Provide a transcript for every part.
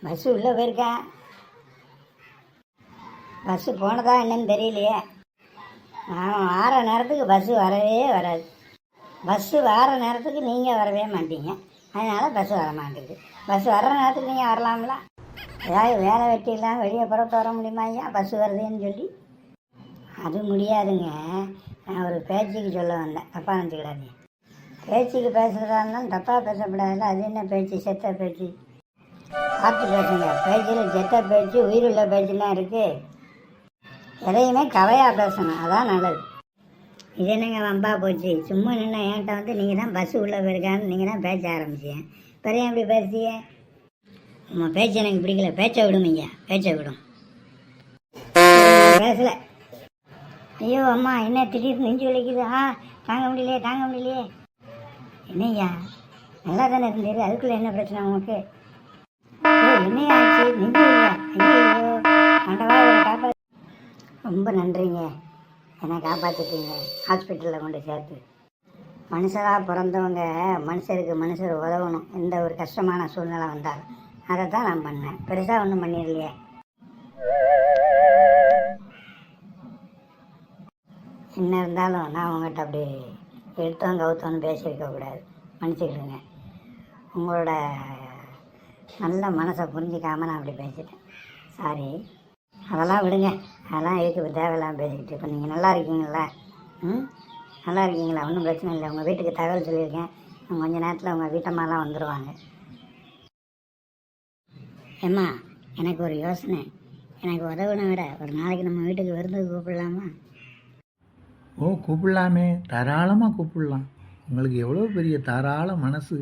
Bus உள்ளே போயிருக்கா. Bus போனதா என்னன்னு தெரியலையே. நான் வார நேரத்துக்கு பஸ்ஸு வரவே வராது. பஸ்ஸு வர நேரத்துக்கு நீங்கள் வரவே மாட்டீங்க, அதனால் பஸ்ஸு வர மாட்டேங்குது. பஸ்ஸு வர்ற நேரத்துக்கு நீங்கள் வரலாம்ல. ஏதாவது வேலை வெட்டி இல்லாமல் வெளியே புறப்பட்டு வர முடியுமா ஐயா பஸ்ஸு வருதுன்னு சொல்லி? அது முடியாதுங்க. நான் ஒரு பேச்சுக்கு சொல்ல வந்தேன், தப்பாக நினச்சிக்கிடாதீங்க. பேச்சுக்கு பேசுகிறதா இருந்தாலும் தப்பாக பேசக்கூடாதுல்ல. அது என்ன பேச்சு? செத்த பேச்சு. பார்த்து பேசுங்க. பேச்சில் செத்த பேச்சு, உயிருள்ள பேச்சுலாம் இருக்குது. எதையுமே கவையாக பேசணும், அதான் நல்லது. இது என்னங்க வம்பா போச்சு? சும்மா நின்று என்கிட்ட வந்து நீங்கள் தான் பஸ்ஸு உள்ளே போயிருக்கான்னு நீங்கள் தான் பேச்ச ஆரம்பிச்சிங்க. பெரிய எப்படி பேசுறீங்க? உங்கள் பேச்சு எனக்கு பிடிக்கல. பேச்சை விடுமீங்க, பேச்சை விடும். பேசலை. ஐயோ அம்மா, என்ன திடீர்னு நெஞ்சு வலிக்குது. தாங்க முடியலையே. என்னையா நல்லா தானே இருந்தீரு, அதுக்குள்ளே என்ன பிரச்சனை உங்களுக்கு? என்னையா ஆச்சு? நெஞ்சு இல்லையா? ஐயோ ஆண்டவா, இவரை காப்பாற்று. ரொம்ப நன்றிங்க, என்னை காப்பாற்றிட்டீங்க. ஹாஸ்பிட்டலில் கொண்டு சேர்த்து. மனுஷராக பிறந்தவங்க மனுஷருக்கு உதவணும். எந்த ஒரு கஷ்டமான சூழ்நிலை வந்தாலும் அதை தான் நான் பண்ணேன். பெருசாக ஒன்றும் பண்ணிடலையே. என்ன இருந்தாலும் நான் உங்கள்கிட்ட அப்படி எடுத்தோம் கவுத்தோன்னு பேசியிருக்கக்கூடாது, மன்னிச்சுக்கிடுங்க. உங்களோட நல்ல மனசை புரிஞ்சிக்காமல் நான் அப்படி பேசிட்டேன், சாரி. அதெல்லாம் விடுங்க, அதெல்லாம் எதுக்கு தேவையில்லாமல் பேசிக்கிட்டு. இப்போ நீங்கள் நல்லா இருக்கீங்களா? நல்லா இருக்கீங்களா? ஒன்றும் பிரச்சனை இல்லை. உங்கள் வீட்டுக்கு தகவல் சொல்லியிருக்கேன், கொஞ்ச நேரத்தில் உங்கள் வீட்டம்மாலாம் வந்துடுவாங்க. ஏம்மா, எனக்கு ஒரு யோசனை. எனக்கு உதவின விட ஒரு நாளைக்கு நம்ம வீட்டுக்கு விருந்துக்கு கூப்பிடலாமா? ஓ, கூப்பிடலாமே, தாராளமாக கூப்பிடலாம். உங்களுக்கு எவ்வளோ பெரிய தாராள மனசு.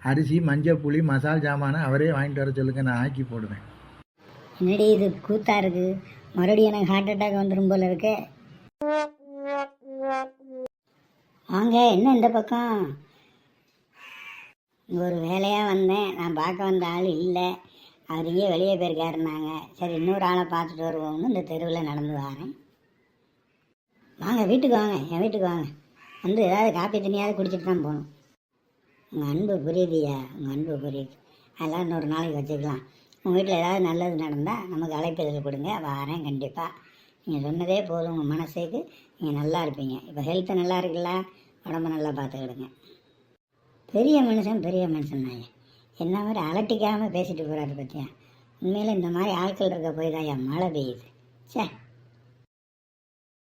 அரிசி, மஞ்சள், புளி, மசால் ஜாமானை அவரே வாங்கிட்டு வர சொல்லுங்க, நான் ஆக்கி போடுவேன். என்னடி இது கூத்தா இருக்குது? மறுபடியும் எனக்கு ஹார்ட் அட்டாக் வந்துடும் போல இருக்கு. வாங்க, என்ன இந்த பக்கம்? ஒரு வேலையாக வந்தேன், நான் பார்க்க வந்த ஆள் இல்லை, அவர் இங்கே வெளியே போயிருக்காருனாங்க. சரி, இன்னொரு ஆளை பார்த்துட்டு வருவோம்னு இந்த தெருவில் நடந்து வரேன். வாங்க, வீட்டுக்கு வாங்க, என் வீட்டுக்கு வாங்க. வந்து ஏதாவது காப்பி தண்ணியாவது குடிச்சிட்டு தான் போகணும். உங்கள் அன்பு புரியுதுயா, உங்கள் அன்பு புரியுது. அதெல்லாம் இன்னொரு நாளைக்கு வச்சுக்கலாம். உங்கள் வீட்டில் ஏதாவது நல்லது நடந்தால் நமக்கு அழைப்பிதழ் கொடுங்க, வரேன் கண்டிப்பாக. நீங்கள் சொன்னதே போதும், உங்கள் மனசுக்கு நீங்கள் நல்லா இருப்பீங்க. இப்போ ஹெல்த்து நல்லா இருக்குல்ல, உடம்பு நல்லா பார்த்துக்கிடுங்க. பெரிய மனுஷன் தான். என்ன மாதிரி அலட்டிக்காமல் பேசிட்டு போகிறாரு பற்றியா? உண்மையில் இந்த மாதிரி ஆட்கள் இருக்க போய் தான் மழை பெய்யுது. சே.